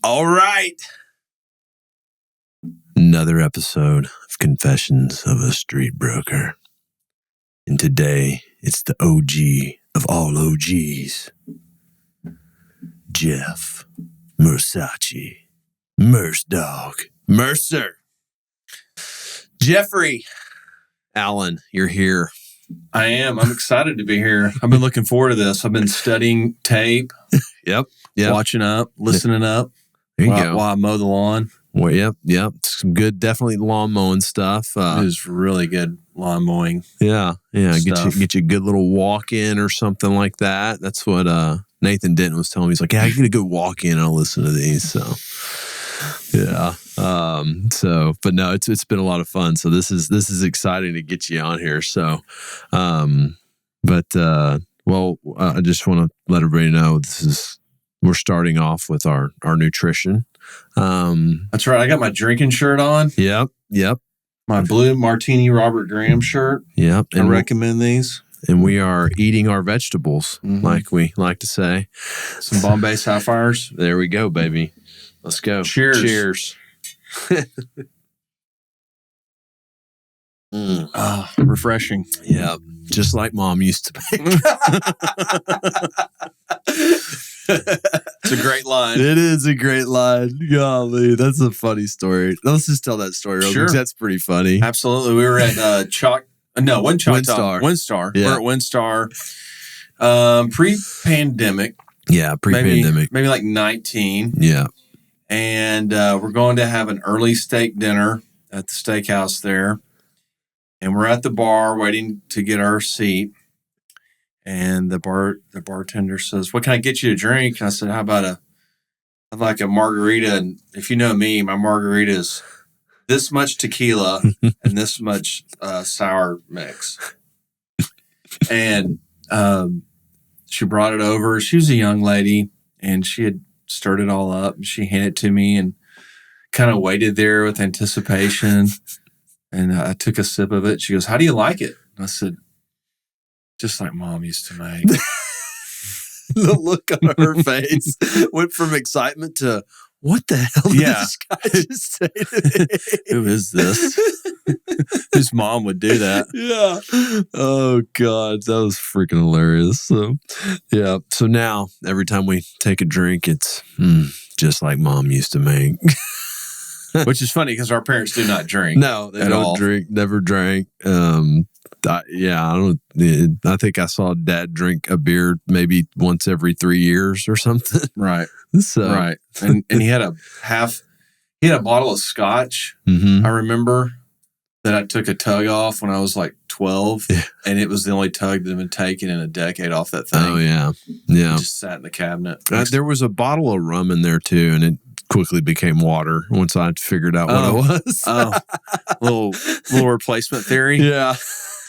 All right. Another episode of Confessions of a Street Broker. And today, it's the OG of all OGs. Jeff Mersace. Mercer. Jeffrey. Allen, you're here. I am. I'm excited to be here. I've been looking forward to this. I've been studying tape. Yep. Watching up, listening up. There you go. While I mow the lawn. Well, yep. Some good, definitely lawn mowing stuff. It is really good lawn mowing. Yeah. Get you a good little walk in or something like that. That's what Nathan Denton was telling me. He's like, yeah, I get a good walk in and I'll listen to these. So, yeah. But no, it's been a lot of fun. So this is exciting to get you on here. So, I just want to let everybody know we're starting off with our nutrition. That's right. I got my drinking shirt on. Yep. My blue Martini Robert Graham shirt. Yep. I recommend these. And we are eating our vegetables, like we like to say. Some Bombay Sapphires. There we go, baby. Let's go. Cheers. Refreshing. Yeah, just like Mom used to make. It's a great line. It is a great line. Golly, that's a funny story. Let's just tell that story real quick. That's pretty funny. Absolutely. We were at Windstar. Yeah. We're at Windstar. Pre-pandemic. Yeah, pre-pandemic. Maybe like 19. Yeah. And we're going to have an early steak dinner at the steakhouse there. And we're at the bar waiting to get our seat. And the bartender says, "What can I get you to drink?" And I said, I'd like a margarita. And if you know me, my margarita is this much tequila and this much sour mix. And she brought it over. She was a young lady, and she had stirred it all up. And she handed it to me and kind of waited there with anticipation. And I took a sip of it. She goes, "How do you like it?" And I said, "Just like Mom used to make." The look on her face went from excitement to, what the hell did this guy just say to me? Who is this? Whose mom would do that? Yeah. Oh, God. That was freaking hilarious. So, yeah. So now, every time we take a drink, it's just like Mom used to make. Which is funny because our parents do not drink. No, they don't drink. Never drank. I think I saw Dad drink a beer maybe once every 3 years or something. Right. So right. And he had a bottle of scotch. Mm-hmm. I remember that I took a tug off when I was like 12, and it was the only tug that had been taken in a decade off that thing. Oh yeah. Yeah. It just sat in the cabinet. There was a bottle of rum in there too, and it quickly became water once I figured out what it was. little replacement theory. Yeah.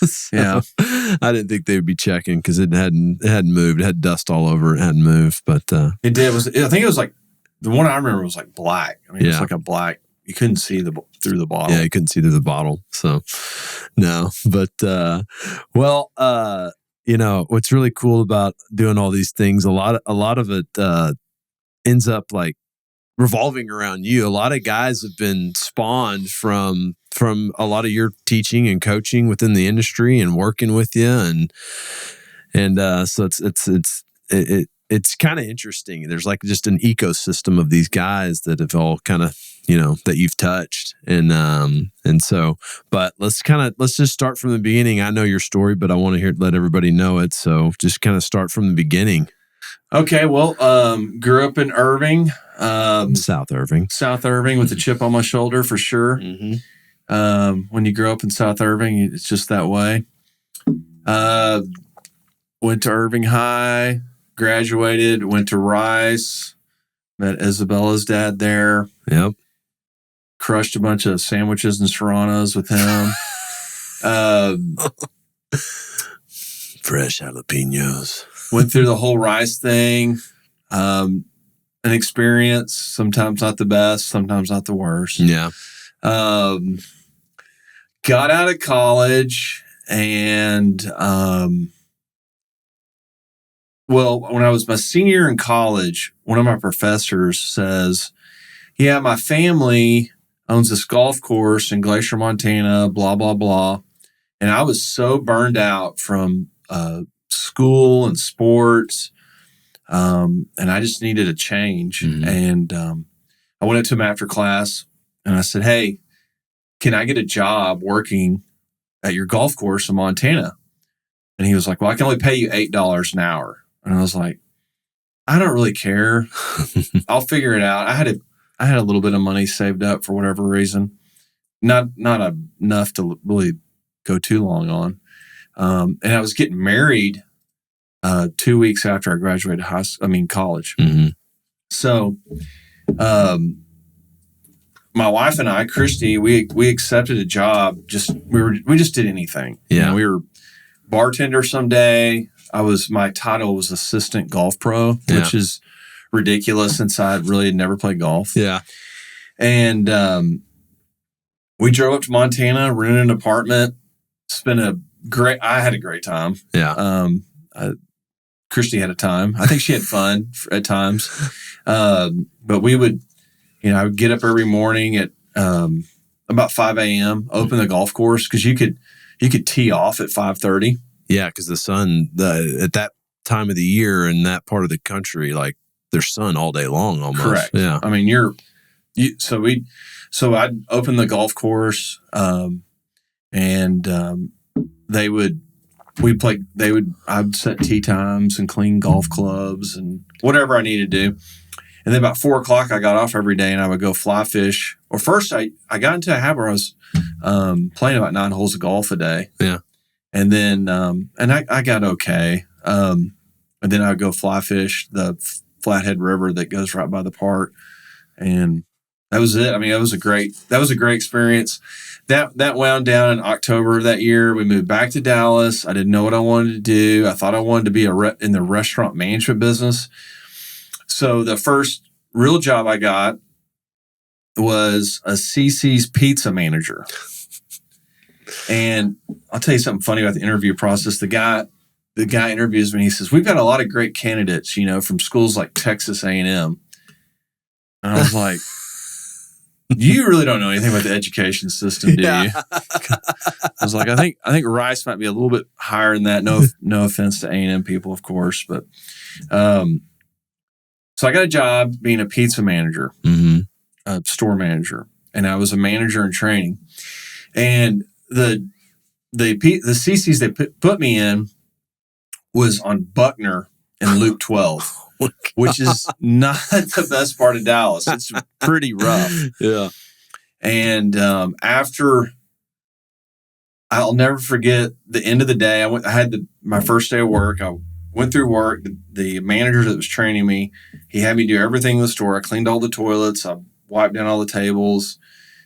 So, yeah. I didn't think they would be checking because it hadn't moved. It had dust all over it. It hadn't moved, but it did. I think it was like the one I remember was like black. I mean, it was like a black. You couldn't see through the bottle. Yeah, you couldn't see through the bottle. So no, but what's really cool about doing all these things, a lot of it ends up like revolving around you. A lot of guys have been spawned from a lot of your teaching and coaching within the industry and working with you, and so it's kind of interesting. There's like just an ecosystem of these guys that have all kind of that you've touched, and so. But let's just start from the beginning. I know your story, but I want to let everybody know it. So just kind of start from the beginning. Okay, well, grew up in Irving, South Irving with a chip on my shoulder for sure. Mm-hmm. When you grow up in South Irving, it's just that way. Went to Irving High, graduated, went to Rice, met Isabella's dad there. Yep. Crushed a bunch of sandwiches and serranos with him. Fresh jalapenos. Went through the whole Rice thing. An experience, sometimes not the best, sometimes not the worst. Yeah. Got out of college and Well, when I was my senior year in college, one of my professors says, yeah, my family owns this golf course in Glacier, Montana, blah, blah, blah. And I was so burned out from school and sports, and I just needed a change. Mhm. And I went up to him after class, and I said, hey, can I get a job working at your golf course in Montana? And he was like, well, I can only pay you $8 an hour. And I was like, I don't really care. I'll figure it out. I had a little bit of money saved up for whatever reason, not enough to really go too long on. And I was getting married 2 weeks after I graduated college. Mhm. So, my wife and I, Christy, we accepted a job. We just did anything. Yeah. You know, we were bartender someday. My title was assistant golf pro, which is ridiculous since I really had never played golf. Yeah. And we drove up to Montana, rented an apartment, I had a great time. Yeah. Christy had a time. I think she had fun at times. But we would, I would get up every morning at about 5 a.m., open the golf course, because you could tee off at 5:30. Yeah, because the sun at that time of the year in that part of the country, like there's sun all day long almost. Correct. Yeah. I mean, so I'd open the golf course, and I'd set tee times and clean golf clubs and whatever I needed to do. And then about 4 o'clock, I got off every day and I would go fly fish. Or first, I got into a habit where I was playing about 9 holes of golf a day. Yeah. And then, I got okay. And then I would go fly fish the Flathead River that goes right by the park. And that was it. I mean, that was a great experience. That wound down in October of that year. We moved back to Dallas. I didn't know what I wanted to do. I thought I wanted to be in the restaurant management business. So the first real job I got was a CC's pizza manager. And I'll tell you something funny about the interview process. The guy interviews me and he says, we've got a lot of great candidates, from schools like Texas A&M. And I was like, you really don't know anything about the education system, do you? I was like, I think Rice might be a little bit higher than that. No offense to A&M people, of course. But so I got a job being a pizza manager, a store manager, and I was a manager in training. And the CC's they put me in was on Buckner and Loop 12, which is not the best part of Dallas. It's pretty rough. Yeah. And after, I'll never forget the end of the day. I had my first day of work. I went through work. The manager that was training me, he had me do everything in the store. I cleaned all the toilets. I wiped down all the tables.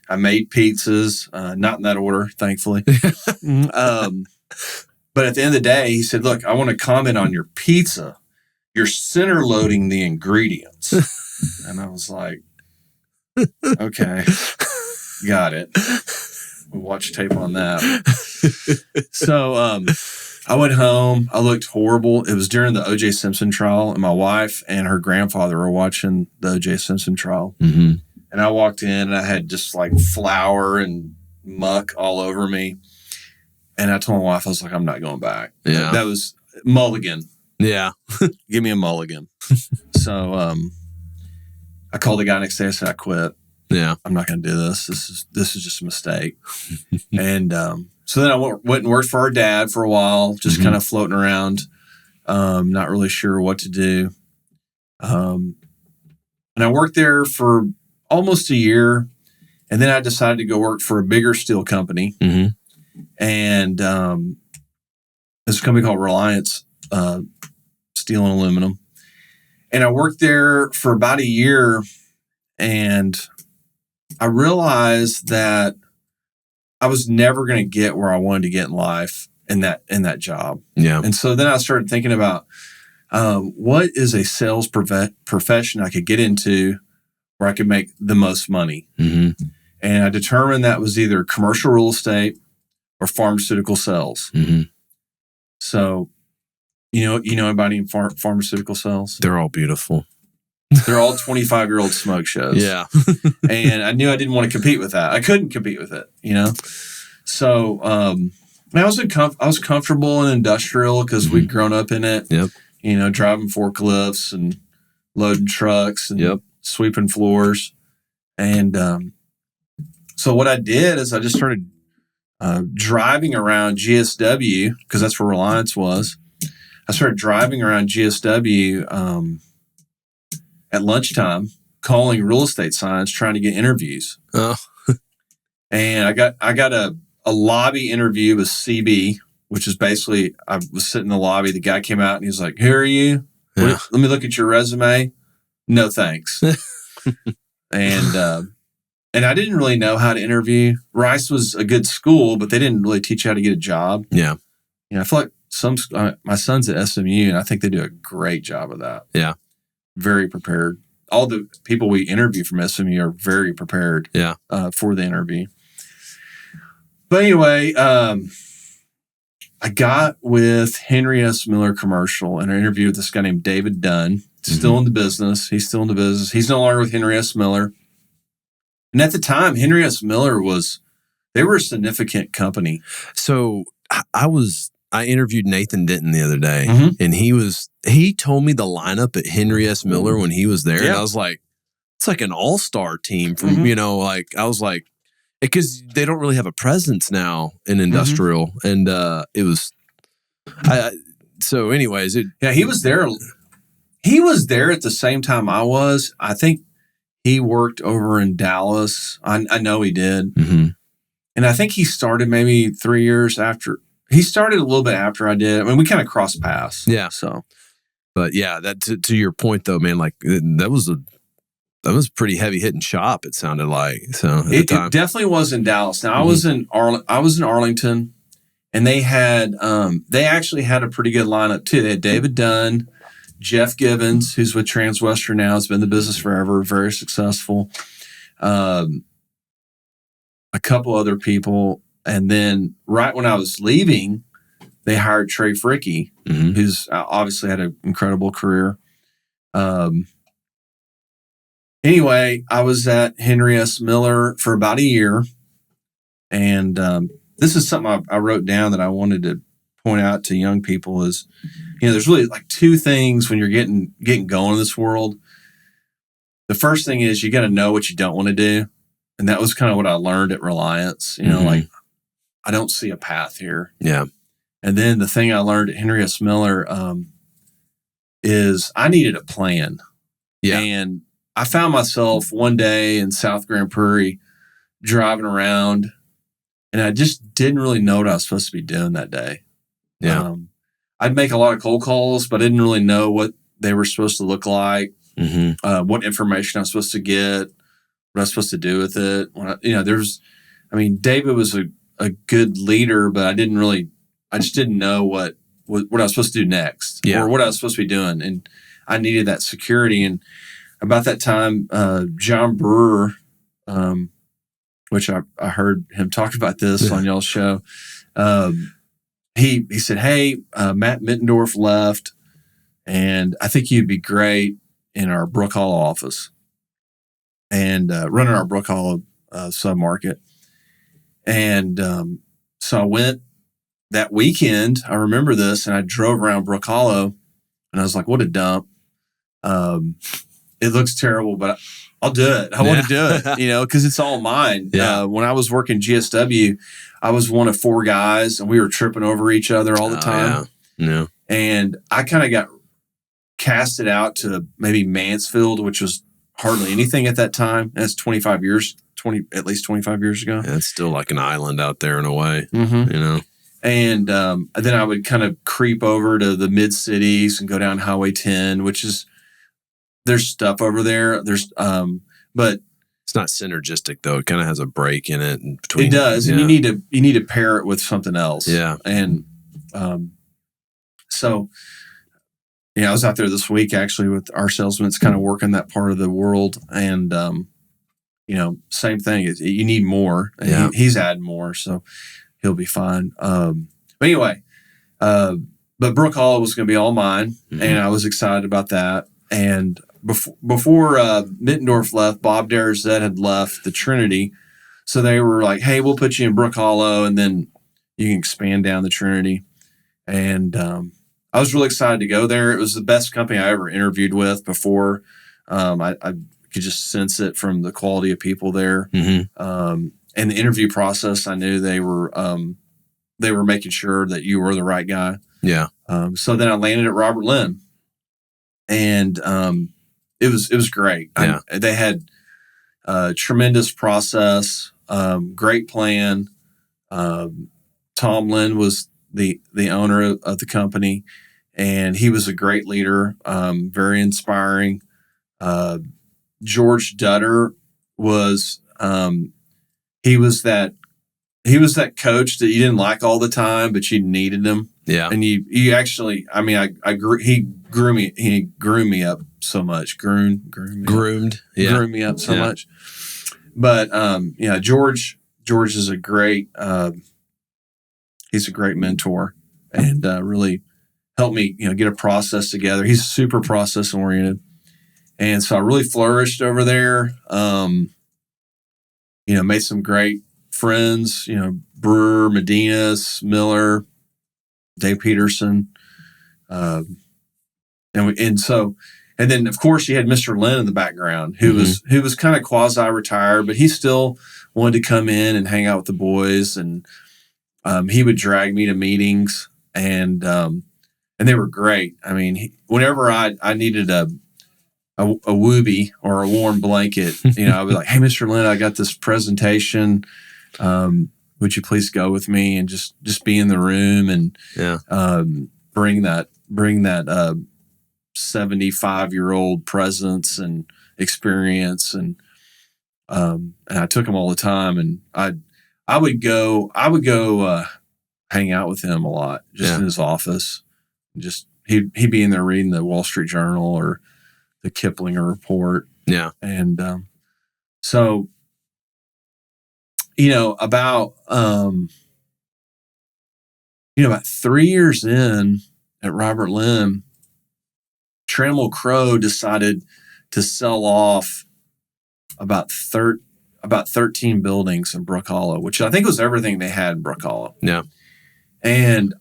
I made pizzas, not in that order, thankfully. But at the end of the day, he said, look, I want to comment on your pizza. You're center loading the ingredients. And I was like, okay, got it. We'll watch tape on that. So I went home. I looked horrible. It was during the O.J. Simpson trial, and my wife and her grandfather were watching the O.J. Simpson trial. Mm-hmm. And I walked in, and I had just like flour and muck all over me. And I told my wife, I was like, I'm not going back. Yeah. That was mulligan. Yeah. Give me a mulligan. So I called the guy next day. I said, I quit. Yeah. I'm not going to do this. This is just a mistake. And so then I went and worked for our dad for a while, just kind of floating around, not really sure what to do. And I worked there for almost a year. And then I decided to go work for a bigger steel company. Mm-hmm. And there's a company called Reliance Steel and Aluminum. And I worked there for about a year, and I realized that I was never going to get where I wanted to get in life in that job. Yeah. And so then I started thinking about what is a sales profession I could get into where I could make the most money. Mm-hmm. And I determined that was either commercial real estate or pharmaceutical sales. Mm-hmm. So You know anybody in pharmaceutical sales? They're all beautiful. They're all 25-year-old smoke shows. Yeah. And I knew I didn't want to compete with that. I couldn't compete with it, you know? So, I was comfortable in industrial because we'd grown up in it. Yep. You know, driving forklifts and loading trucks and sweeping floors. And so what I did is I just started driving around GSW because that's where Reliance was. I started driving around GSW at lunchtime, calling real estate signs, trying to get interviews. Oh. And I got a lobby interview with CB, which is basically, I was sitting in the lobby. The guy came out and he was like, "Who are you? Yeah. Let me look at your resume." "No, thanks." And I didn't really know how to interview. Rice was a good school, but they didn't really teach you how to get a job. Yeah. You know, I feel like my son's at SMU, and I think they do a great job of that. Yeah. Very prepared. All the people we interview from SMU are very prepared. Yeah. For the interview. But anyway, I got with Henry S. Miller Commercial and I interviewed with this guy named David Dunn. Still in the business. He's still in the business. He's no longer with Henry S. Miller. And at the time, Henry S. Miller they were a significant company. So I interviewed Nathan Denton the other day, and he told me the lineup at Henry S. Miller when he was there, and I was like, it's like an all-star team from, you know, like, I was like, because they don't really have a presence now in industrial, and it was, so anyways, he was there. He was there at the same time I was. I think he worked over in Dallas. I know he did. And I think he started maybe 3 years after. He started a little bit after I did. I mean, we kind of crossed paths. Yeah. So, but yeah, that to your point though, man, like that was a pretty heavy hitting shop. It sounded like so. It definitely was in Dallas. Now I was in Arlington, and they actually had a pretty good lineup too. They had David Dunn, Jeff Givens, who's with Transwestern now, has been in the business forever, very successful. A couple other people. And then right when I was leaving, they hired Trey Fricky, who's obviously had an incredible career. Anyway, I was at Henry S. Miller for about a year. And this is something I wrote down that I wanted to point out to young people is, you know, there's really like two things when you're getting going in this world. The first thing is you got to know what you don't want to do. And that was kind of what I learned at Reliance, you know, like, I don't see a path here. Yeah. And then the thing I learned at Henry S. Miller is I needed a plan. Yeah. And I found myself one day in South Grand Prairie driving around, and I just didn't really know what I was supposed to be doing that day. Yeah. I'd make a lot of cold calls, but I didn't really know what they were supposed to look like, what information I was supposed to get, what I was supposed to do with it. David was a good leader, but I just didn't know what I was supposed to do next or what I was supposed to be doing. And I needed that security. And about that time, John Brewer, which I heard him talk about this on y'all's show. He said, "Hey, Matt Mittendorf left, and I think you'd be great in our Brook Hollow office and running our Brook Hollow submarket." And so I went that weekend. I remember this, and I drove around Brook Hollow, and I was like, "What a dump! It looks terrible, but I'll do it. I want to do it, you know, because it's all mine." Yeah. When I was working GSW, I was one of four guys, and we were tripping over each other all the time. Yeah. And I kind of got casted out to maybe Mansfield, which was hardly anything at that time. That's at least 25 years ago. Yeah, it's still like an island out there in a way, you know. And then I would kind of creep over to the mid cities and go down Highway 10, which is there's stuff over there. But it's not synergistic though. It kind of has a break in it. In between, it does, and you need to pair it with something else. Yeah, and so yeah, I was out there this week actually with our salesman. It's kind of working that part of the world, and you know, same thing. You need more. And he's adding more, so he'll be fine. But anyway, but Brook Hollow was going to be all mine, and I was excited about that. And before Mittendorf left, Bob Derzett had left the Trinity, so they were like, "Hey, we'll put you in Brook Hollow, and then you can expand down the Trinity." And I was really excited to go there. It was the best company I ever interviewed with before. I could just sense it from the quality of people there, and the interview process. I knew they were making sure that you were the right guy. Yeah. So then I landed at Robert Lynn, and it was great. Yeah. They had a tremendous process, great plan. Tom Lynn was the owner of the company, and he was a great leader, very inspiring. George Dutter was he was that coach that you didn't like all the time, but you needed him. Yeah. And you actually, I mean, he grew me up so much. Groomed me up so much. But George is a great he's a great mentor, and really helped me, get a process together. He's super process oriented. And so I really flourished over there. Made some great friends, Brewer, Medinas, Miller, Dave Peterson. And then of course you had Mr. Lynn in the background who was kind of quasi retired, but he still wanted to come in and hang out with the boys. And he would drag me to meetings, and they were great. I mean, whenever I needed a whoopee or a warm blanket, I was like, "Hey, Mr. Lynn, I got this presentation. Would you please go with me and just be in the room and bring that 75-year-old presence and experience?" And I took him all the time, and I would go hang out with him a lot, just in his office. Just he'd be in there reading the Wall Street Journal or the Kiplinger Report. Yeah. And so, about 3 years in at Robert Lynn, Trammell Crow decided to sell off about 13 buildings in Brook Hollow, which I think was everything they had in Brook Hollow. Yeah. And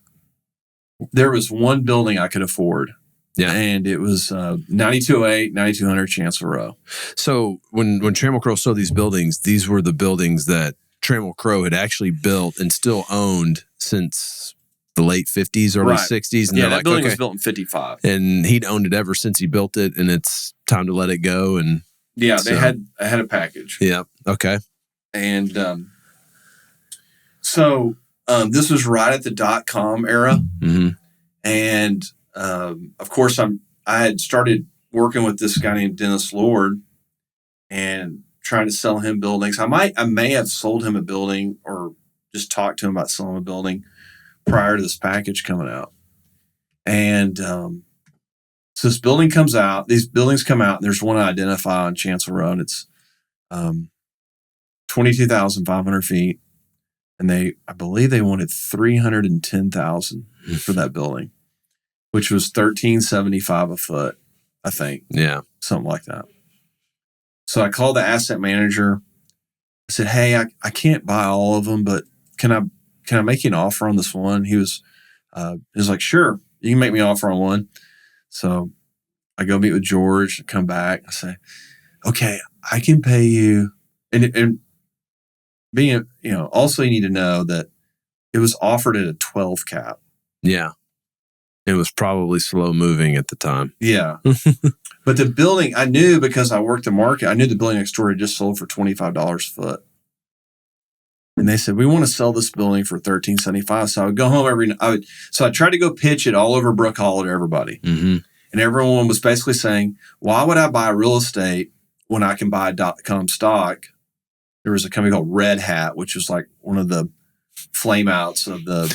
there was one building I could afford. Yeah. And it was 9208, 9200 Chancellor Row. So when Trammell Crow sold these buildings, these were the buildings that Trammell Crow had actually built and still owned since the late 50s, early 60s. And that building was built in 55. And he'd owned it ever since he built it, and it's time to let it go. And they had a package. Yeah. Okay. And so this was right at the .com era. Mm-hmm. And of course, I had started working with this guy named Dennis Lord and trying to sell him buildings. I may have sold him a building or just talked to him about selling a building prior to this package coming out. And so this building comes out. These buildings come out, and there's one I identify on Chancellor Row, and it's 22,500 feet. And I believe they wanted $310,000 for that building, which was $1,375 a foot, I think. Yeah. Something like that. So I called the asset manager. I said, "Hey, I can't buy all of them, but can I make you an offer on this one?" He was like, "Sure, you can make me an offer on one." So I go meet with George, come back. I say, "Okay, I can pay you." And being, also you need to know that it was offered at a 12 cap. Yeah. It was probably slow moving at the time. Yeah. But the building, I knew because I worked the market, I knew the building next door had just sold for $25 a foot. And they said, "We want to sell this building for $1,375. So I would go home so I tried to go pitch it all over Brook Hollow to everybody. Mm-hmm. And everyone was basically saying, "Why would I buy real estate when I can buy .com stock?" There was a company called Red Hat, which was like one of the flameouts of the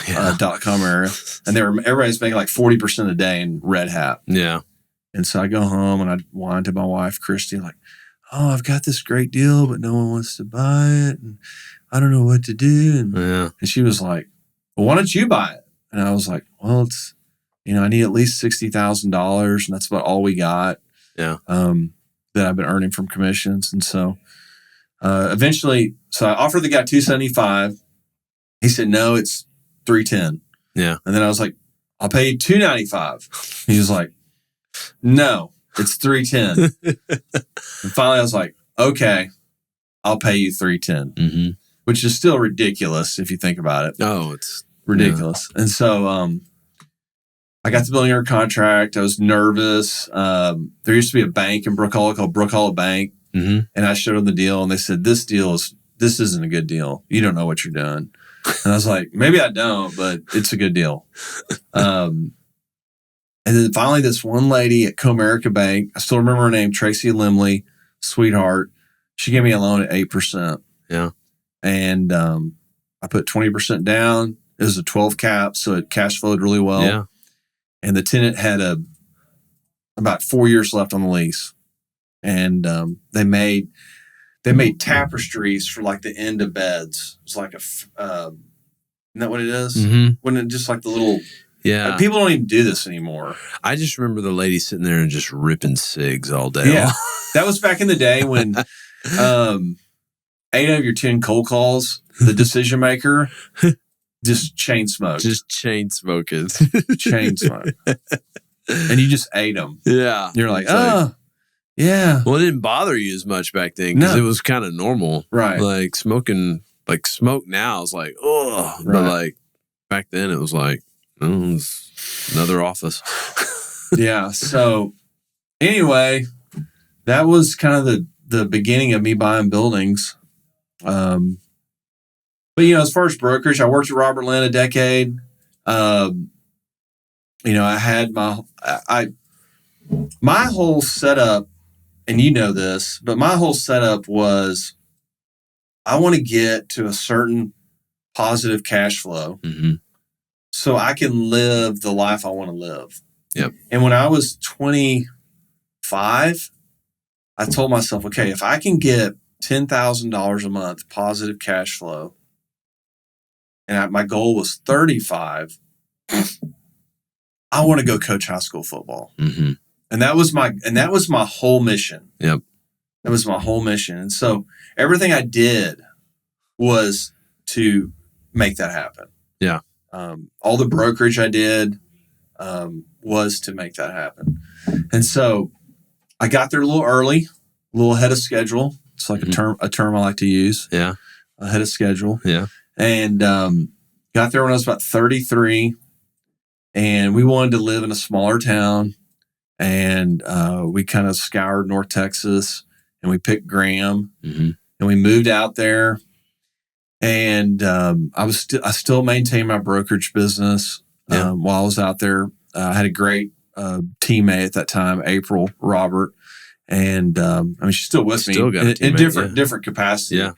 .com era. And everybody's making like 40% a day in Red Hat. Yeah. And so I go home and I whine to my wife, Christy, like, "Oh, I've got this great deal, but no one wants to buy it. And I don't know what to do." And she was like, "Well, why don't you buy it?" And I was like, "Well, I need at least $60,000, and that's about all we got. Yeah. That I've been earning from commissions. And so eventually, I offered the guy $275. He said, no, it's $310. Yeah. And then I was like, I'll pay you $295. He was like, no, it's $310. And finally I was like, okay, I'll pay you $310, which is still ridiculous if you think about it. Oh, it's ridiculous. Yeah. And so I got the building under contract. I was nervous. There used to be a bank in Brook Hollow called Brook Hollow Bank. And I showed them the deal, and they said, this isn't a good deal. You don't know what you're doing. And I was like, maybe I don't, but it's a good deal. And then finally, this one lady at Comerica Bank, I still remember her name, Tracy Limley, sweetheart. She gave me a loan at 8%. Yeah. And I put 20% down. It was a 12 cap, so it cash flowed really well. Yeah. And the tenant had about 4 years left on the lease. And they made tapestries for like the end of beds. It's like isn't that what it is? When it just like the little people don't even do this anymore. I just remember the lady sitting there and just ripping cigs all day. Yeah, that was back in the day when 8 out of your 10 cold calls, the decision maker just chain smoked, chain smoking, chain smoke, and you just ate them. Yeah, you're like, yeah. Well, it didn't bother you as much back then because it was kind of normal, right? Like smoking, like smoke now is like, oh, right. But like back then it was like, oh, it's another office. Yeah. So anyway, that was kind of the beginning of me buying buildings. But as far as brokerage, I worked at Robert Lynn a decade. I had my whole setup. And you know this, but my whole setup was I want to get to a certain positive cash flow so I can live the life I want to live. Yep. And when I was 25, I told myself, okay, if I can get $10,000 a month positive cash flow, and my goal was 35, I want to go coach high school football. And that was my whole mission. Yep. That was my whole mission. And so everything I did was to make that happen. Yeah. All the brokerage I did was to make that happen. And so I got there a little early, a little ahead of schedule. It's like a term I like to use. Yeah. Ahead of schedule. Yeah. And got there when I was about 33. And we wanted to live in a smaller town. And we kind of scoured North Texas, and we picked Graham, and we moved out there. And I still maintained my brokerage business while I was out there. I had a great teammate at that time, April Robert, and she's still with me in different capacity. Yeah,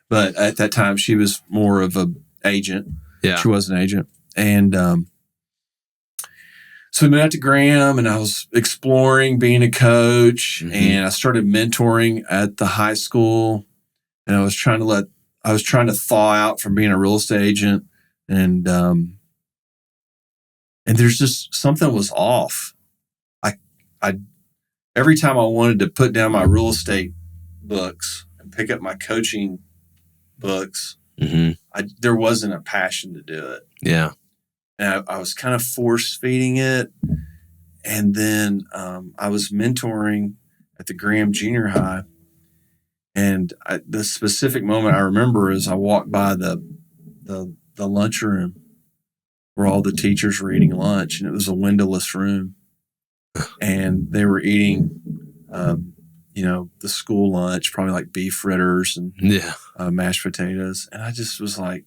but at that time she was more of an agent. Yeah, she was an agent, and. So we moved out to Graham, and I was exploring being a coach, and I started mentoring at the high school, and I was trying to thaw out from being a real estate agent, and there's just something was off. I every time I wanted to put down my real estate books and pick up my coaching books, there wasn't a passion to do it. Yeah. And I was kind of force feeding it. And then I was mentoring at the Graham Junior High. And the specific moment I remember is I walked by the lunchroom where all the teachers were eating lunch. And it was a windowless room. And they were eating, the school lunch, probably like beef fritters and mashed potatoes. And I just was like,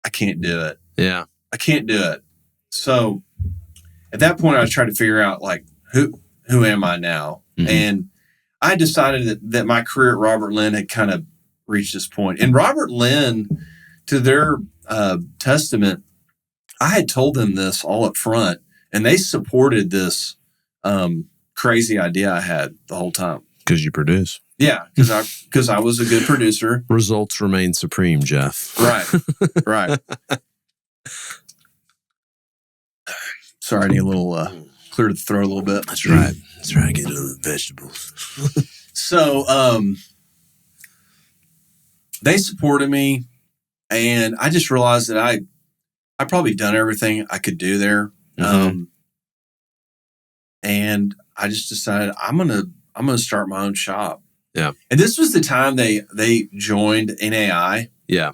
I can't do it. Yeah. I can't do it. So at that point, I was trying to figure out like, who am I now? And I decided that my career at Robert Lynn had kind of reached this point. And Robert Lynn, to their testament, I had told them this all up front, and they supported this crazy idea I had the whole time. Because you produce. Yeah, because I was a good producer. Results remain supreme, Jeff. Right. Sorry, I need a little clear the throat a little bit. That's right. That's right. Get into the vegetables. So they supported me, and I just realized that I probably done everything I could do there. Mm-hmm. And I just decided I'm gonna start my own shop. Yeah. And this was the time they joined NAI. Yeah.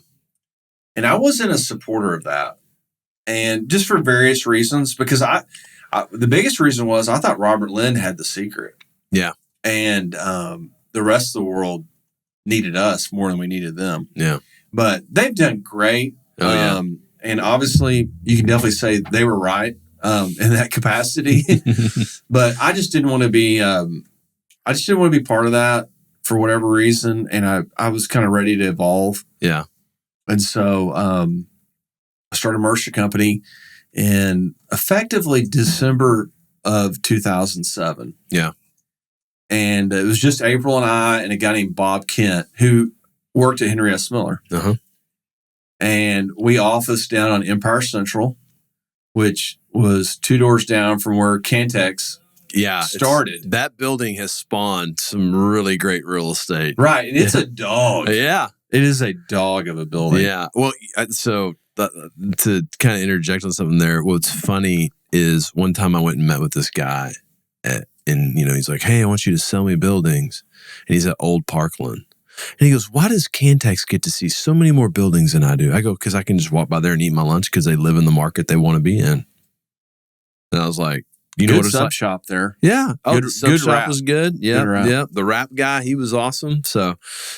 And I wasn't a supporter of that. And just for various reasons, because the biggest reason was I thought Robert Lynn had the secret. Yeah. And the rest of the world needed us more than we needed them. Yeah. But they've done great. Oh, yeah. And obviously, you can definitely say they were right in that capacity. But I just didn't want to be. I just didn't want to be part of that for whatever reason, and I was kind of ready to evolve. Yeah. And so I started Mercer Company in effectively December of 2007. Yeah. And it was just April and I and a guy named Bob Kent who worked at Henry S. Miller. Uh-huh. And we officed down on Empire Central, which was 2 doors down from where Cantex started. That building has spawned some really great real estate. Right. And it's a dog. Yeah. It is a dog of a building. Yeah. Well, so to kind of interject on something there, what's funny is one time I went and met with this guy and he's like, hey, I want you to sell me buildings. And he's at Old Parkland. And he goes, why does Cantex get to see so many more buildings than I do? I go, because I can just walk by there and eat my lunch because they live in the market they want to be in. And I was like, you know what it's sub like? shop there. Yeah. Oh, the sub shop rap. was good. Yeah. Good rap. Yeah. The rap guy, he was awesome. So,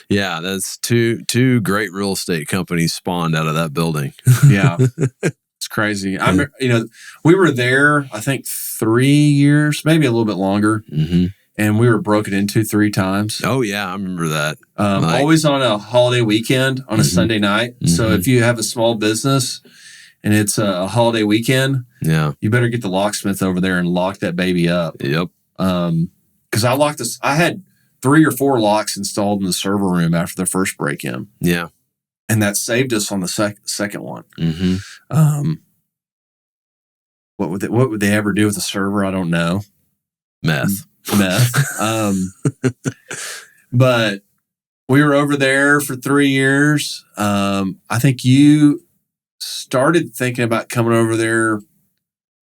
yeah, that's two great real estate companies spawned out of that building. Yeah. It's crazy. We were there, I think 3 years, maybe a little bit longer. Mm-hmm. And we were broken into 3 times. Oh, yeah. I remember that. Always on a holiday weekend on a Sunday night. Mm-hmm. So if you have a small business and it's a holiday weekend, you better get the locksmith over there and lock that baby up. Yep. Because I had 3 or 4 locks installed in the server room after the first break-in. Yeah. And that saved us on the second one. Mm-hmm. What would they ever do with a server? I don't know. Meth. But we were over there for 3 years. I think you started thinking about coming over there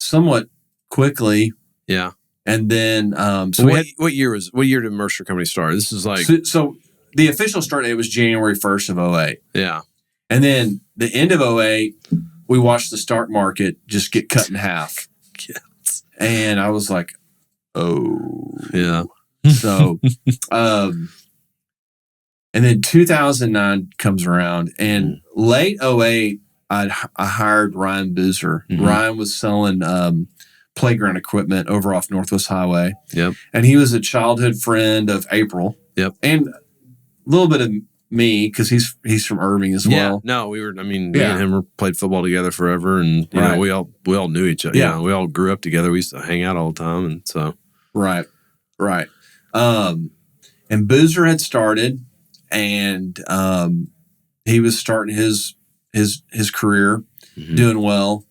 somewhat quickly. Yeah. And then what year did Mercer Company start? This is like so the official start date was January 1st of 2008. Yeah. And then the end of 2008, we watched the stock market just get cut in half. Yes. And I was like, oh. Yeah. So, and then 2009 comes around, and late 2008, I hired Ryan Boozer. Mm-hmm. Ryan was selling playground equipment over off Northwest Highway. Yep. And he was a childhood friend of April. Yep. And a little bit of me, because he's from Irving as well. No, me and him played football together forever, and you know, we all knew each other. Yeah. We all grew up together. We used to hang out all the time, and so right. And Boozer had started, and he was starting his career, doing well,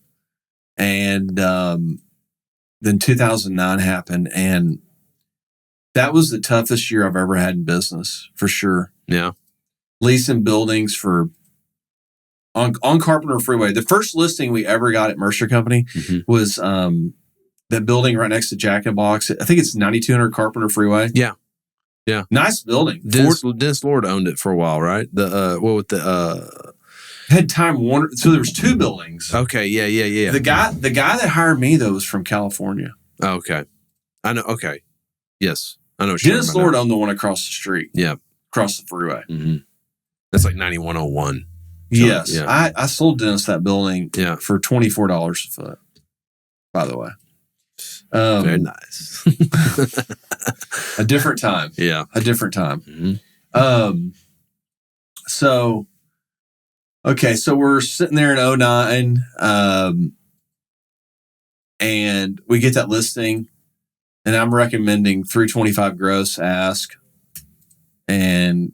and then 2009 happened, and that was the toughest year I've ever had in business, for sure. Yeah. Leasing buildings on Carpenter Freeway. The first listing we ever got at Mercer Company was that building right next to Jack in the Box. I think it's 9200 Carpenter Freeway. Yeah. Yeah. Nice building. Dennis Lord owned it for a while, right? Had Time Warner. So there was 2 buildings. Okay. Yeah. The guy that hired me though was from California. Okay. I know. Okay. Yes. I know. Dennis Lord owned the one across the street. Yeah. Across the freeway. Mm-hmm. That's like 9101. Yes. Yeah. I sold Dennis that building for $24 a foot, by the way. Very nice. A different time. Yeah. A different time. Mm-hmm. So we're sitting there in 2009, and we get that listing, and I'm recommending $325 gross ask, and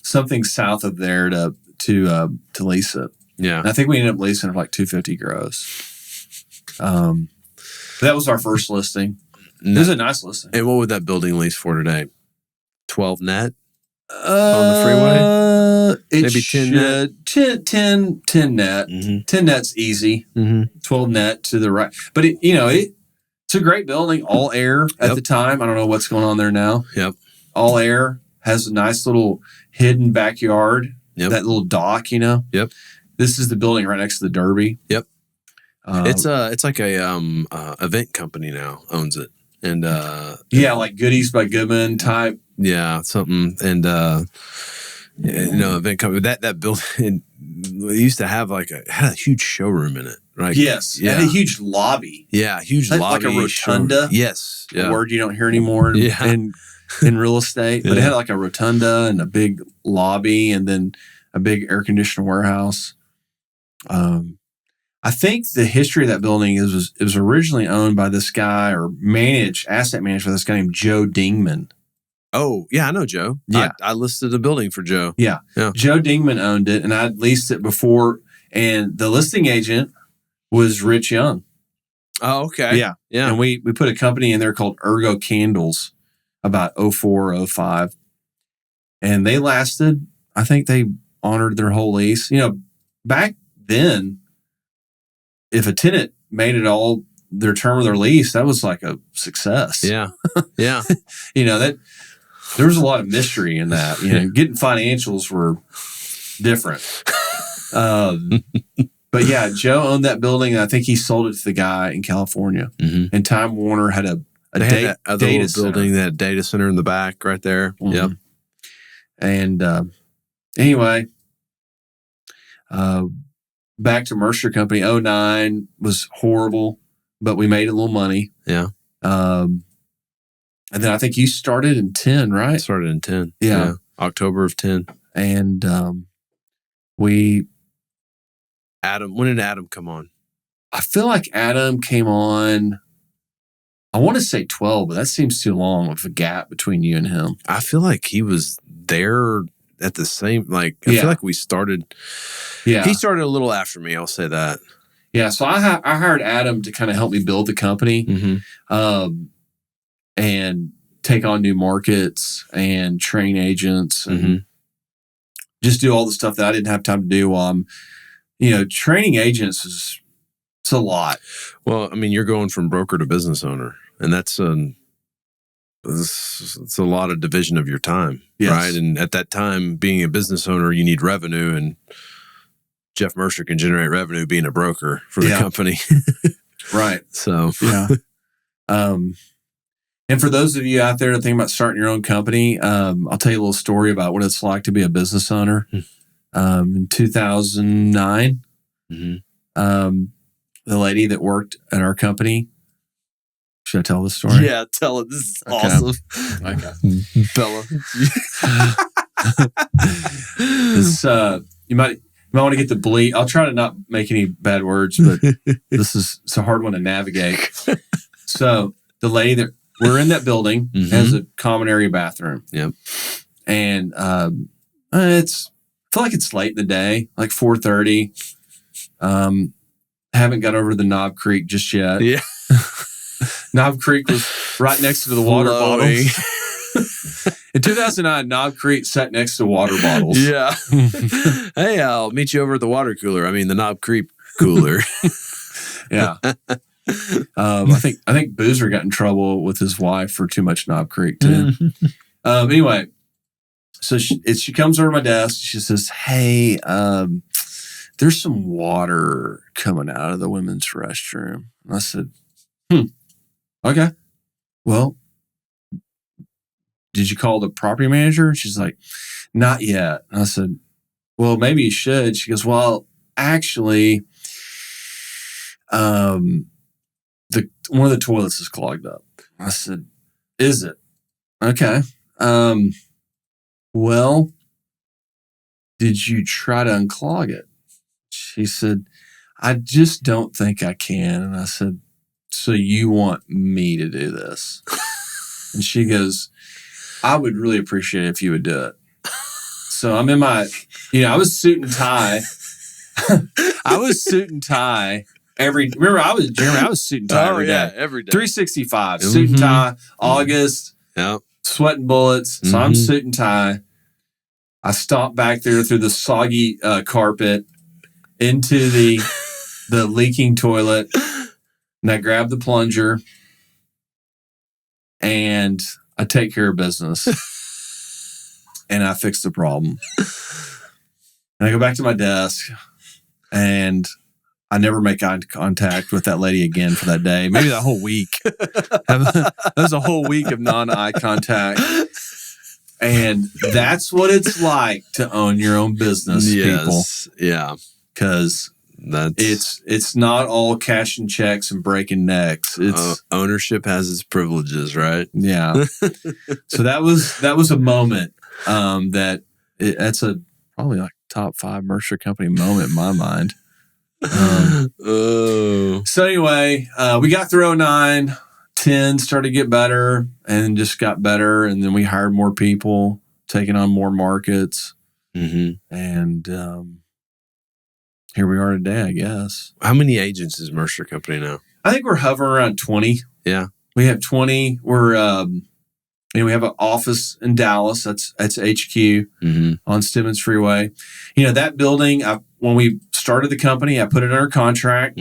something south of there to lease it. Yeah. And I think we ended up leasing it for like $250 gross. That was our first listing. It was a nice listing. And what would that building lease for today? 12 net on the freeway? Maybe 10 net? 10 net. Mm-hmm. 10 net's easy. Mm-hmm. 12 net to the right. But, it's a great building, all air at the time. I don't know what's going on there now. Yep. All air, has a nice little hidden backyard. Yep. That little dock, Yep. This is the building right next to the Derby. Yep. It's like a event company now owns it. And like Goodies by Goodman type. Yeah, something. And event company that building used to have had a huge showroom in it, right? Yes, yeah. It had a huge lobby. Yeah, huge lobby, like a rotunda. Showroom. Yes, a word you don't hear anymore in real estate. But it had like a rotunda and a big lobby, and then a big air conditioned warehouse. I think the history of that building it was originally owned by this guy or asset managed by this guy named Joe Dingman. Oh, yeah, I know Joe. Yeah. I listed a building for Joe. Yeah. Joe Dingman owned it, and I'd leased it before, and the listing agent was Rich Young. Oh, okay. Yeah. And we put a company in there called Ergo Candles about 04, 05. And they lasted, I think they honored their whole lease. Back then, if a tenant made it all their term of their lease, that was like a success. Yeah. Yeah. that there was a lot of mystery in that. Getting financials were different. But yeah, Joe owned that building, and I think he sold it to the guy in California. Mm-hmm. And Time Warner had a data building, that data center in the back right there. Mm-hmm. Yep. And anyway, back to Mercer Company. 2009 was horrible, but we made a little money. Yeah. And then I think you started in 10, right? Started in 10. Yeah. October of 10. And when did Adam come on? I feel like Adam came on, I want to say 12, but that seems too long of a gap between you and him. I feel like he was there at the same, I feel like we started. Yeah. He started a little after me, I'll say that. Yeah. So I hired Adam to kind of help me build the company. Mm-hmm. And take on new markets and train agents and just do all the stuff that I didn't have time to do while I'm, training agents it's a lot. Well, I mean, you're going from broker to business owner, and it's a lot of division of your time, right? And at that time, being a business owner, you need revenue, and Jeff Mercer can generate revenue being a broker for the company. Right. So, yeah. And for those of you out there thinking about starting your own company, I'll tell you a little story about what it's like to be a business owner. In 2009, the lady that worked at our company, should I tell the story? Yeah, tell it. This is awesome. Okay. Bella. You might want to get the bleep. I'll try to not make any bad words, but it's a hard one to navigate. So the lady that we're in that building has a common area bathroom. Yep. And I feel like it's late in the day, like 4:30. Haven't got over the Knob Creek just yet. Yeah. Knob Creek was right next to the water bottles. In 2009, Knob Creek sat next to water bottles. Yeah. Hey, I'll meet you over at the water cooler. I mean, the Knob Creek cooler. Yeah. I think Boozer got in trouble with his wife for too much Knob Creek too. Anyway, so she comes over to my desk. She says, "Hey, there's some water coming out of the women's restroom." And I said, "Okay. Well, did you call the property manager?" And she's like, "Not yet." And I said, "Well, maybe you should." She goes, "Well, actually, one of the toilets is clogged up." I said, "Is it? Okay. Well, did you try to unclog it?" She said, "I just don't think I can." And I said, "So you want me to do this?" And she goes, "I would really appreciate it if you would do it." So I'm in I was suit and tie. I was suit and tie Remember, I was suit and tie every day. every day. 365, suit and tie, August, sweating bullets. So I'm suit and tie. I stomped back there through the soggy carpet into the leaking toilet, and I grabbed the plunger, and I take care of business, and I fix the problem. And I go back to my desk, and I never make eye contact with that lady again for that day. Maybe that whole week. That was a whole week of non-eye contact. And that's what it's like to own your own business, people. Yeah. Because it's not all cashing checks and breaking necks. It's ownership has its privileges, right? Yeah. So that was a moment that's probably like top 5 Mercer Company moment in my mind. So anyway, we got through 09, 10 started to get better and just got better. And then we hired more people, taking on more markets. And here we are today, I guess. How many agents is Mercer Company now? I think we're hovering around 20. Yeah. We have 20. We're, we have an office in Dallas. That's HQ on Stevens Freeway. That building, when we started the company, I put it under contract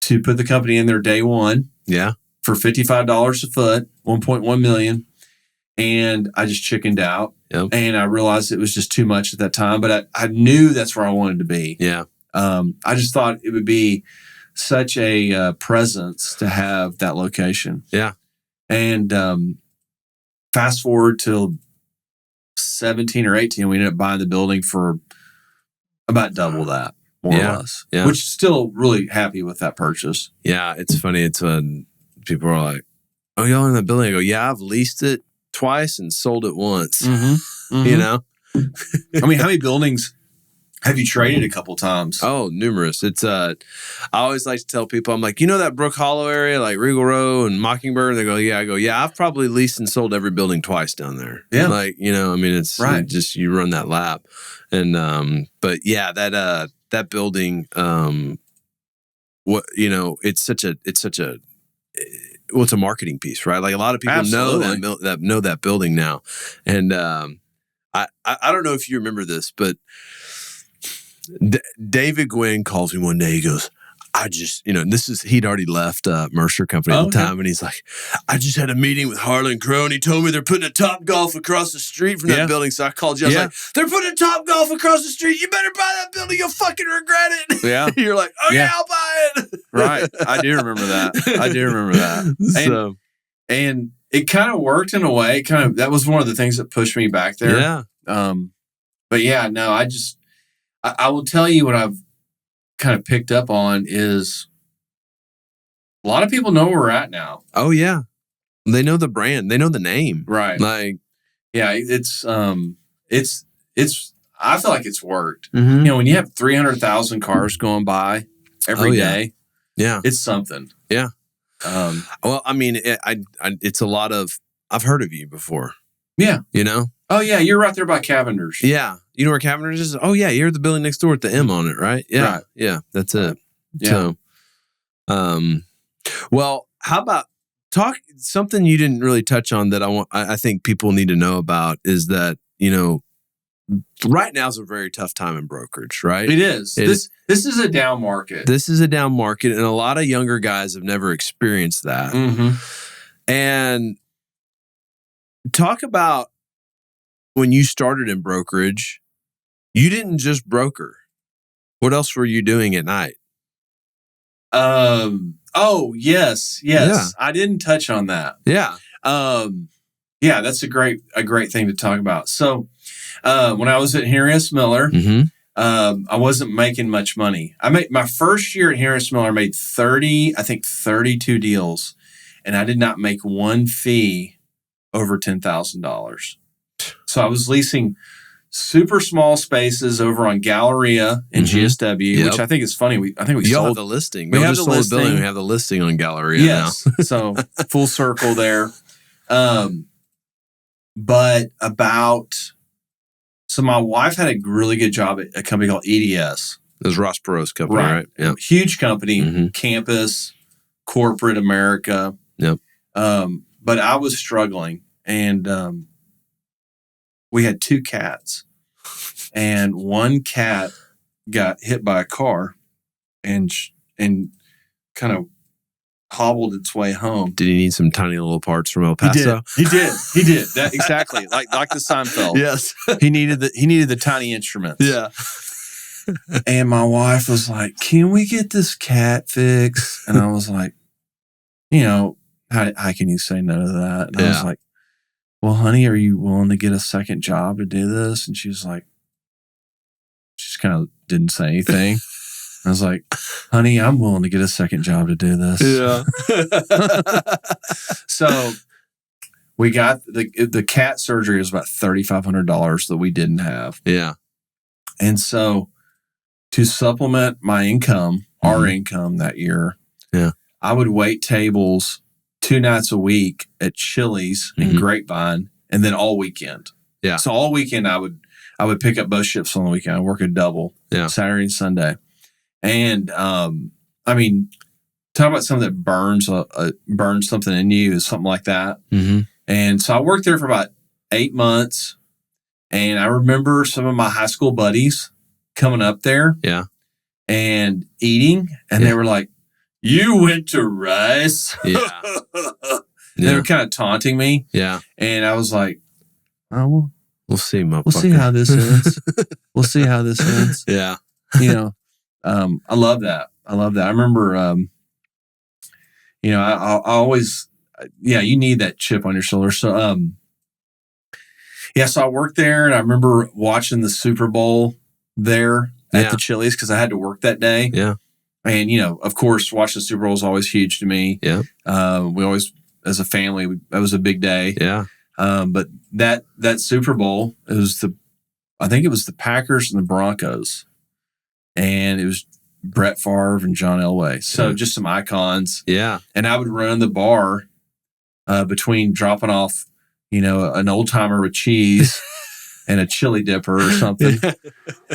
to put the company in there day one. Yeah. For $55 a foot, $1.1 million. And I just chickened out. Yep. And I realized it was just too much at that time. But I knew that's where I wanted to be. Yeah. I just thought it would be such a presence to have that location. Yeah. And fast forward till 17 or 18, we ended up buying the building for about double that, more or less. Yeah. Which still really happy with that purchase. Yeah. It's funny. It's when people are like, "Oh, y'all in that building?" I go, "Yeah, I've leased it twice and sold it once." You know? I mean, how many buildings have you traded a couple times? Oh, numerous. It's I always like to tell people, I'm like, that Brook Hollow area, like Regal Row and Mockingbird? They go, yeah. I go, yeah, I've probably leased and sold every building twice down there. Yeah. Like, I mean, it's right. Just you run that lap. And but yeah, that building, it's such a it's a marketing piece, right? Like a lot of people know that building now. And I don't know if you remember this, but David Gwynn calls me one day. He goes, "I just, he'd already left Mercer Company at the time. And he's like, "I just had a meeting with Harlan Crow and he told me they're putting a Top Golf across the street from that building." So I called you. I was like, "They're putting a Top Golf across the street. You better buy that building. You'll fucking regret it." Yeah. You're like, "Okay, I'll buy it." Right. I do remember that. And it kind of worked in a way. That was one of the things that pushed me back there. Yeah. But yeah, no, I will tell you what I've kind of picked up on is a lot of people know where we're at now. Oh yeah. They know the brand. They know the name. Right. Like, yeah, it's I feel like it's worked. When you have 300,000 cars going by every day, it's something. Yeah. Well, I mean, it's a lot of, I've heard of you before. Yeah. Oh yeah, you're right there by Cavender's. Yeah. You know where Cavender's is? Oh yeah, you're the building next door with the M on it, right? Yeah. Right. Yeah, that's it. Yeah. So, well, how about something you didn't really touch on that I think people need to know about is that, right now is a very tough time in brokerage, right? It is. This is a down market. This is a down market, and a lot of younger guys have never experienced that. And talk about when you started in brokerage, you didn't just broker. What else were you doing at night? Oh, yes. Yeah. I didn't touch on that. Yeah. Yeah, that's a great thing to talk about. So, when I was at Harris Miller, I wasn't making much money. I made my first year at Harris Miller, I made 32 deals, and I did not make one fee over $10,000. So I was leasing super small spaces over on Galleria and GSW, which I think is funny. I think we sold have the listing. We have the listing. Building. We have the listing on Galleria now. So full circle there. But so my wife had a really good job at a company called EDS. It was Ross Perot's company, right? Yeah. Huge company, campus, corporate America. Yep. But I was struggling, and we had 2 cats, and one cat got hit by a car and kind of hobbled its way home. Did he need some tiny little parts from El Paso? He did. That exactly like the Seinfeld. Yes. He needed the tiny instruments. Yeah. And my wife was like, "Can we get this cat fixed?" And I was like, how can you say no to that? And I was like, "Well, honey, are you willing to get a second job to do this?" And she was like, she just kind of didn't say anything. I was like, "Honey, I'm willing to get a second job to do this." Yeah. So we got the cat surgery was about $3,500 that we didn't have. Yeah. And so to supplement my income, our income that year, I would wait tables 2 nights a week at Chili's and Grapevine, and then all weekend. Yeah. So all weekend I would pick up both shifts on the weekend. I work a double, Saturday and Sunday. And I mean, talk about something that burns something in you is something like that. And so I worked there for about 8 months, and I remember some of my high school buddies coming up there, and eating, and they were like, "You went to Rice?" They were kind of taunting me, and I was like, "Oh, well, we'll see, motherfucker. We'll see how this ends. We'll see how this ends." Yeah. I love that. I remember, I always, you need that chip on your shoulder. So, so I worked there, and I remember watching the Super Bowl there at the Chili's because I had to work that day. Yeah. And, of course, watching the Super Bowl is always huge to me. Yeah. We always, as a family, that was a big day. Yeah. But that Super Bowl, I think it was the Packers and the Broncos. And it was Brett Favre and John Elway. So just some icons. Yeah. And I would run the bar between dropping off, an old timer with cheese and a chili dipper or something.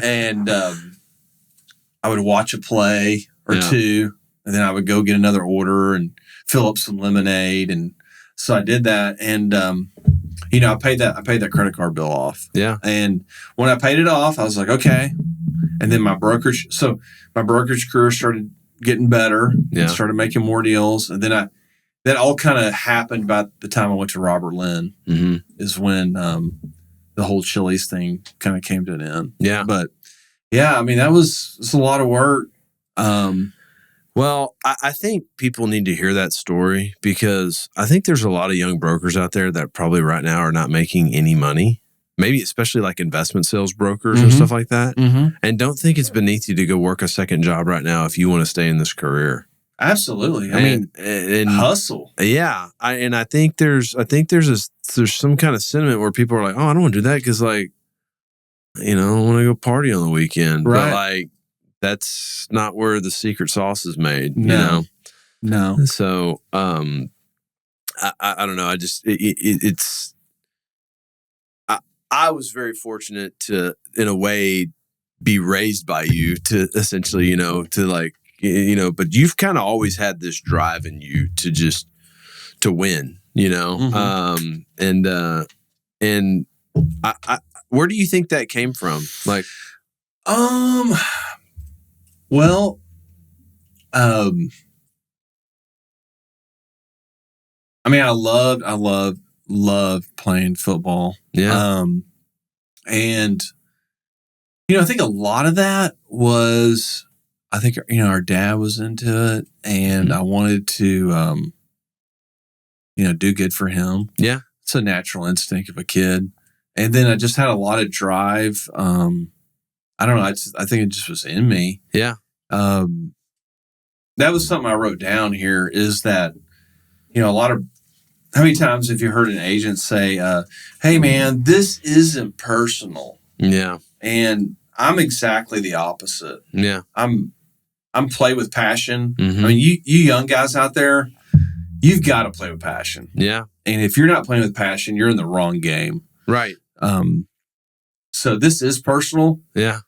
And I would watch a play or two, and then I would go get another order and fill up some lemonade. And so I did that. And, I paid that credit card bill off. Yeah. And when I paid it off, I was like, okay. And then my brokerage career started getting better. Yeah. Started making more deals. And then that all kind of happened about the time I went to Robert Lynn is when the whole Chili's thing kind of came to an end. Yeah. But I mean, it's a lot of work. Well, I think people need to hear that story because I think there's a lot of young brokers out there that probably right now are not making any money. Maybe especially like investment sales brokers and stuff like that. And don't think it's beneath you to go work a second job right now if you want to stay in this career. Absolutely. I mean, hustle. Yeah. I think there's some kind of sentiment where people are like, oh, I don't want to do that because I want to go party on the weekend. Right. But like, that's not where the secret sauce is made. No. So, I don't know. I just, it's, I was very fortunate to, in a way, be raised by you to essentially, but you've kind of always had this drive in you to win, and where do you think that came from? Like, well, I mean, I loved playing football. Yeah. And, I think a lot of that was, our dad was into it, and I wanted to, do good for him. Yeah. It's a natural instinct of a kid. And then I just had a lot of drive. I don't know. I think it just was in me. Yeah. That was something I wrote down here is that, how many times have you heard an agent say, hey man, this isn't personal. Yeah. And I'm exactly the opposite. Yeah. I'm play with passion. I mean, you young guys out there, you've got to play with passion. Yeah. And if you're not playing with passion, you're in the wrong game. Right. So this is personal. Yeah.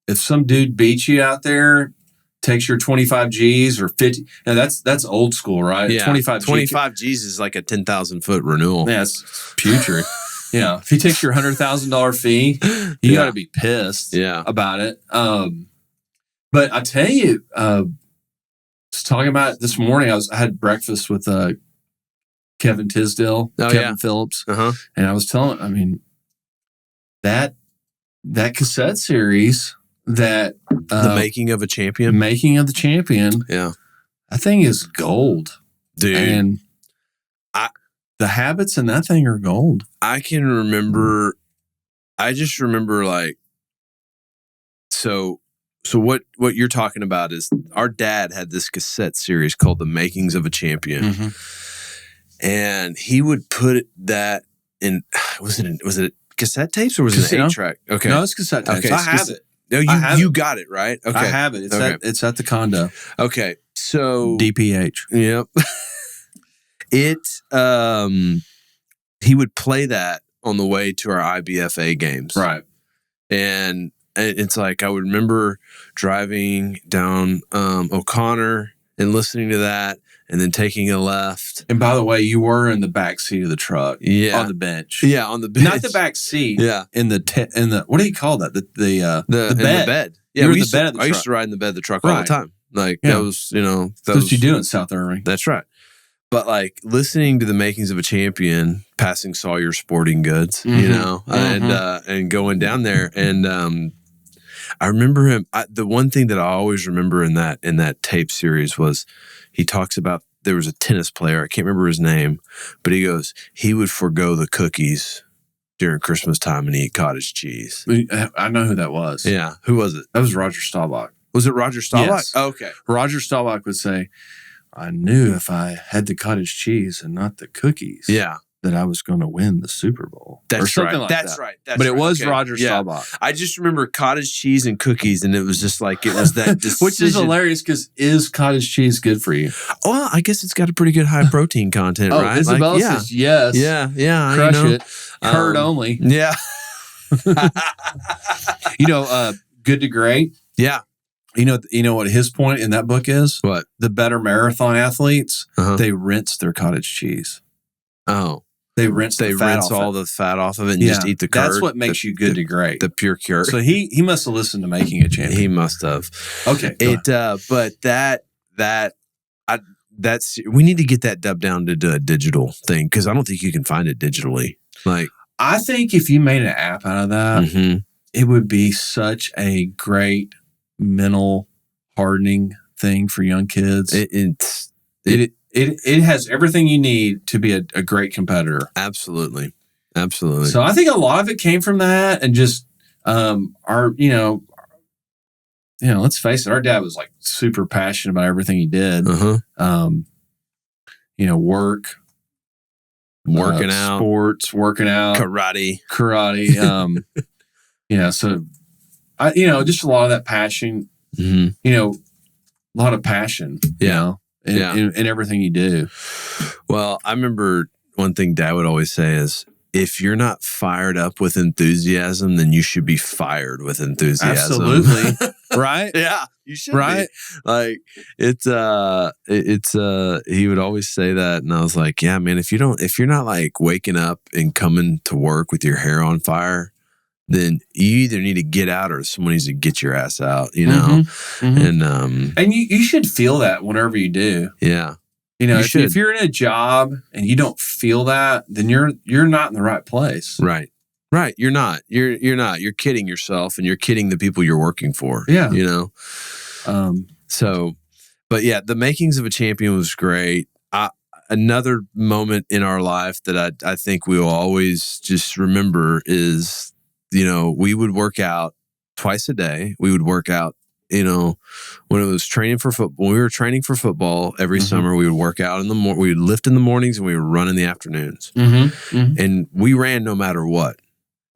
if some dude beats you out there, takes your 25 G's or 50, and that's old school, right? Yeah, 25 G's is like a 10,000 foot renewal. Yeah, it's putrid. Yeah, if he takes your $100,000 fee, you got to be pissed. About it. But I tell you, was talking about it this morning. I had breakfast with Kevin Tisdale, Kevin Phillips, and I was telling. I mean, that cassette series, that the making of a champion, making of the champion. Yeah, that thing is gold, dude. And the habits in that thing are gold. I can remember. I just remember like so. So what you're talking about is our dad had this cassette series called The Makings of a Champion, and he would put that in. Was it cassette tapes or was it an 8-track? Okay, no, it's cassette tapes. Okay, I have it. No, you got it right. Okay, I have it. It's at the condo. Okay, so DPH. Yep. He would play that on the way to our IBFA games, right? And it's like I would remember driving down O'Connor and listening to that, and then taking a left. And by the way, you were in the back seat of the truck, on the bench, on the bench, not the back seat, in the what do you call that? The bed. Yeah, you were in the bed of the truck. I used to ride in the bed of the truck all the time. Like that was, that's what you do in South Irving. That's right. But like listening to The Makings of a Champion, passing Sawyer Sporting Goods, and going down there, and I remember him. The one thing that I always remember in that tape series was he talks about there was a tennis player. I can't remember his name, but he goes he would forego the cookies during Christmas time and eat cottage cheese. I know who that was. Yeah, who was it? That was Roger Staubach. Was it Roger Staubach? Yes. Oh, okay. Roger Staubach would say, I knew if I had the cottage cheese and not the cookies, that I was going to win the Super Bowl. That's right. That's right. But it was Roger Staubach. I just remember cottage cheese and cookies, and it was just like, it was that decision. Which is hilarious because is cottage cheese good for you? Well, I guess it's got a pretty good high protein content, right? Isabel says yes. Yeah. Crush it. Curd only. Yeah. Good to Great. Yeah. You know what his point in that book is? What? The better marathon athletes, they rinse their cottage cheese. Oh. They rinse all the fat off of it and just eat the curd. That's what makes you good to great. The pure cure. So he must have listened to Making a Champion. He must have. Okay. But that's we need to get that dubbed down to a digital thing because I don't think you can find it digitally. Like I think if you made an app out of that, it would be such a great mental hardening thing for young kids. It has everything you need to be a great competitor. Absolutely. So I think a lot of it came from that, and just let's face it, our dad was like super passionate about everything he did. Working out, sports, working out, karate. So I just a lot of that passion. A lot of passion. In everything you do. Well, I remember one thing Dad would always say is, if you're not fired up with enthusiasm, then you should be fired with enthusiasm. Absolutely. Right? Yeah, you should. Right? Be. Like it's he would always say that, and I was like, yeah, man, if you're not like waking up and coming to work with your hair on fire, then you either need to get out or someone needs to get your ass out, And you should feel that whenever you do. Yeah. If you're in a job and you don't feel that, then you're not in the right place. Right. Right. You're not. You're not. You're kidding yourself and you're kidding the people you're working for. Yeah. But yeah, The Makings of a Champion was great. Another moment in our life that I think we will always just remember is, we would work out twice a day. We would work out, when it was training for football. When we were training for football every summer, we would work out in the morning. We would lift in the mornings and we would run in the afternoons. And we ran no matter what.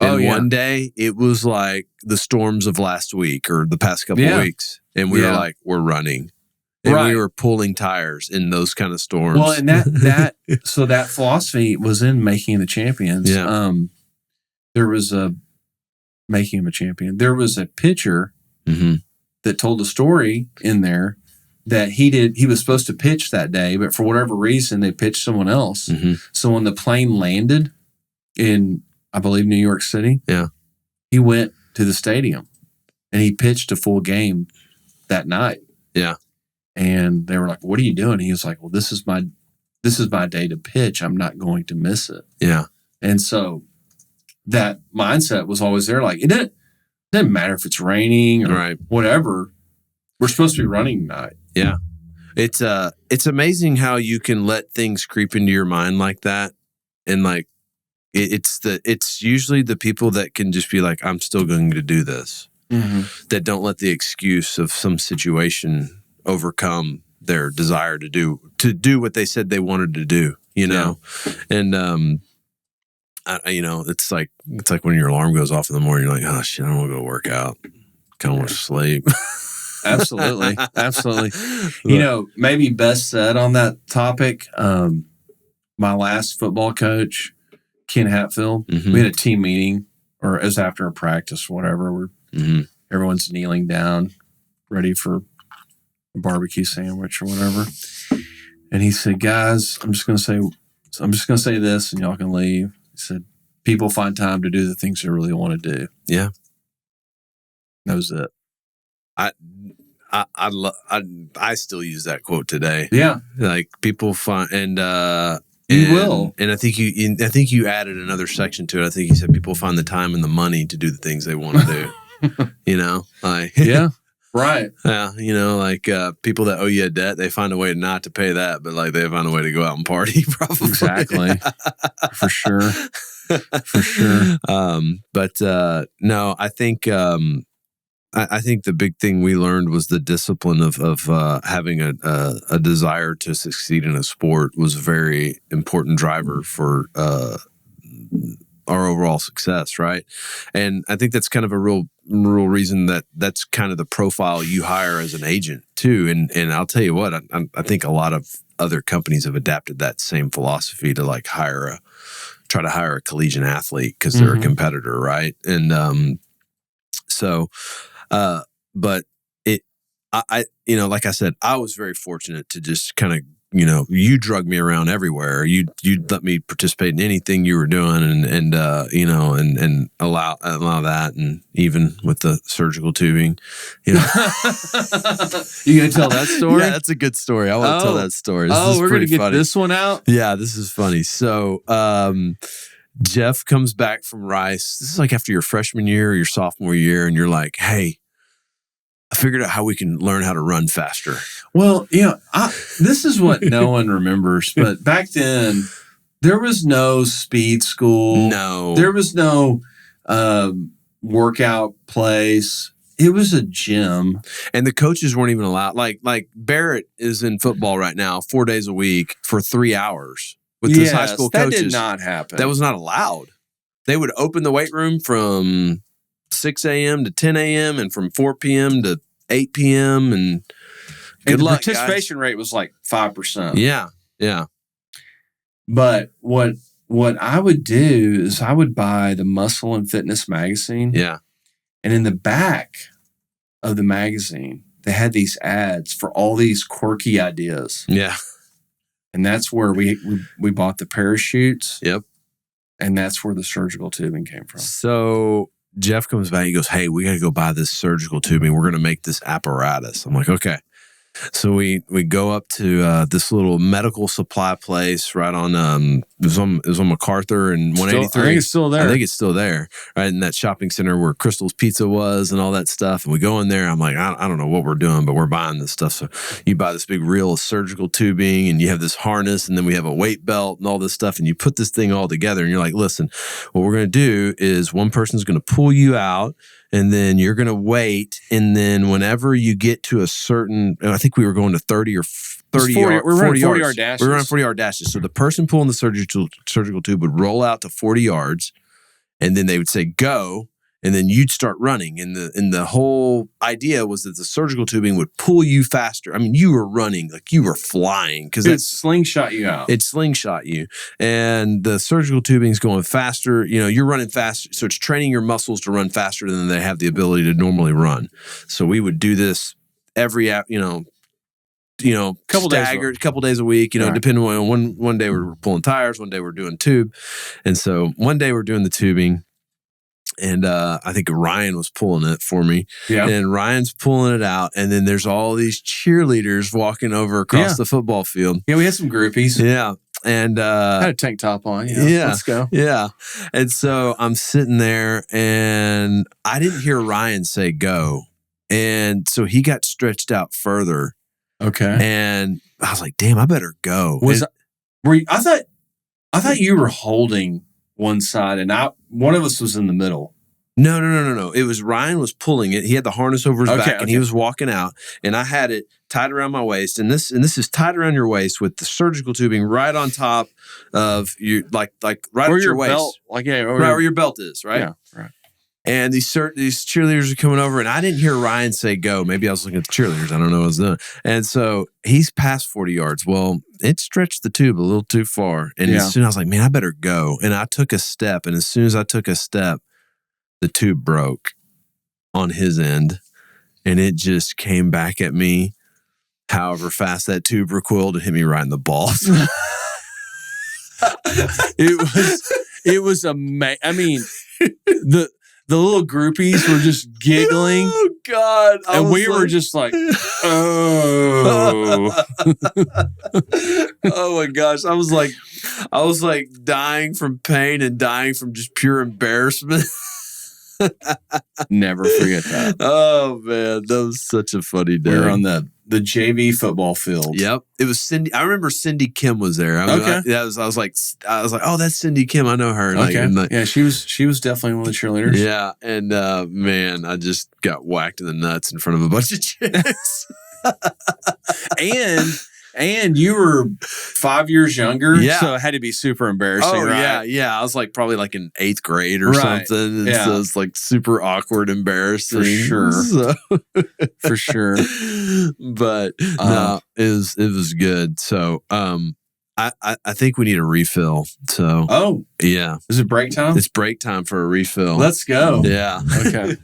And one day it was like the storms of last week or the past couple of weeks. And we were like, we're running. And we were pulling tires in those kind of storms. Well, and so that philosophy was in Making the Champions. Yeah. There was Making him a Champion. There was a pitcher that told the story in there that he was supposed to pitch that day, but for whatever reason, they pitched someone else. So when the plane landed in, I believe, New York City, he went to the stadium and he pitched a full game that night. Yeah. And they were like, "What are you doing?" He was like, "Well, this is my day to pitch. I'm not going to miss it." Yeah. And so that mindset was always there. Like, it didn't matter if it's raining or whatever. We're supposed to be running tonight. Yeah. It's amazing how you can let things creep into your mind like that. And like, it's usually the people that can just be like, I'm still going to do this. That don't let the excuse of some situation overcome their desire to do what they said they wanted to do, you know? And, it's like when your alarm goes off in the morning, you're like, oh shit, I don't want to go work out. Kind of want to sleep. Absolutely. Maybe best said on that topic. My last football coach, Ken Hatfield, we had a team meeting, or it was after a practice, whatever. We're everyone's kneeling down, ready for a barbecue sandwich or whatever. And he said, "Guys, I'm just gonna say this, and y'all can leave." He said, "People find time to do the things they really want to do." Yeah, that was it. I still use that quote today. Yeah, like people find you will. And I think you added another section to it. I think you said people find the time and the money to do the things they want to do. Like right. Yeah, like people that owe you a debt, they find a way not to pay that, but like they find a way to go out and party. Probably exactly, for sure. But no, I think the big thing we learned was the discipline of having a desire to succeed in a sport was a very important driver for our overall success, right? And I think that's kind of a real reason that's kind of the profile you hire as an agent too. And I'll tell you what, I think a lot of other companies have adapted that same philosophy to like try to hire a collegiate athlete because they're a competitor, right? And but I like I said, I was very fortunate to just kind of, you drug me around everywhere. You'd let me participate in anything you were doing and allow that. And even with the surgical tubing, You gonna tell that story? Yeah, that's a good story. I want to tell that story. We're going to get this one out? Yeah, this is funny. So, Jeff comes back from Rice. This is like after your freshman year or your sophomore year. And you're like, hey, I figured out how we can learn how to run faster. Well, this is what no one remembers. But back then, there was no speed school. No. There was no workout place. It was a gym. And the coaches weren't even allowed. Like Barrett is in football right now 4 days a week for 3 hours with his high school coaches. That did not happen. That was not allowed. They would open the weight room from 6 a.m. to 10 a.m. and from 4 p.m. to 8 p.m. And good luck, the participation rate was like 5%. Yeah. But what I would do is I would buy the Muscle and Fitness magazine. Yeah. And in the back of the magazine, they had these ads for all these quirky ideas. Yeah. And that's where we bought the parachutes. Yep. And that's where the surgical tubing came from. So Jeff comes back. He goes, hey, we got to go buy this surgical tubing. We're going to make this apparatus. I'm like, okay. So we go up to this little medical supply place right on it was on MacArthur and 183. I think it's still there. I think it's still there, right in that shopping center where Crystal's Pizza was and all that stuff. And we go in there. I'm like, I don't know what we're doing, but we're buying this stuff. So you buy this big reel of surgical tubing and you have this harness and then we have a weight belt and all this stuff. And you put this thing all together and you're like, listen, what we're going to do is one person's going to pull you out. And then you're going to wait. And then whenever you get to a certain, I think we were going to 30 or 30 yards. We're running 40-yard dashes. We were running 40-yard dashes. So the person pulling the surgical tube would roll out to 40 yards. And then they would say, go. and then you'd start running. And the whole idea was that the surgical tubing would pull you faster. I mean, you were running like you were flying because it slingshot you out. It slingshot you, and the surgical tubing's going faster. You're running faster, so it's training your muscles to run faster than they have the ability to normally run. So we would do this every couple days a week, right. Depending on one day we're pulling tires, one day we're doing tube. And so one day we're doing the tubing, and I think Ryan was pulling it for me. Yeah. And Ryan's pulling it out, and then there's all these cheerleaders walking over across the football field. Yeah, we had some groupies. Yeah. And had a tank top on. Yeah. Let's go. Yeah. And so I'm sitting there, and I didn't hear Ryan say go. And so he got stretched out further. Okay. And I was like, damn, I better go. I thought you were holding one side and one of us was in the middle. No. It was Ryan was pulling it. He had the harness over his back, and he was walking out, and I had it tied around my waist. And this is tied around your waist with the surgical tubing right on top of you, like right where at your waist. Belt, right where your belt is, right? Yeah, right. And these cheerleaders are coming over, and I didn't hear Ryan say go. Maybe I was looking at the cheerleaders. I don't know what I was doing. And so he's past 40 yards. Well, it stretched the tube a little too far. And as soon as I was like, man, I better go. And I took a step. And as soon as I took a step, the tube broke on his end. And it just came back at me. However fast that tube recoiled, it hit me right in the balls. It was amazing. I mean, the little groupies were just giggling. Oh, God. And we were just like, oh. Oh, my gosh. I was like dying from pain and dying from just pure embarrassment. Never forget that. Oh, man. That was such a funny day. We were on the JV football field. Yep. It was Cindy. I remember Cindy Kim was there. I was like, oh, that's Cindy Kim. I know her. Yeah, she was definitely one of the cheerleaders. Yeah. And man, I just got whacked in the nuts in front of a bunch of chicks. And you were 5 years younger, yeah. So it had to be super embarrassing, right? Yeah. I was probably in 8th grade or something. Yeah. So it's super awkward, embarrassing. For sure. So. For sure. But no, it was good. So I think we need a refill. So yeah. Is it break time? It's break time for a refill. Let's go. Yeah. Okay.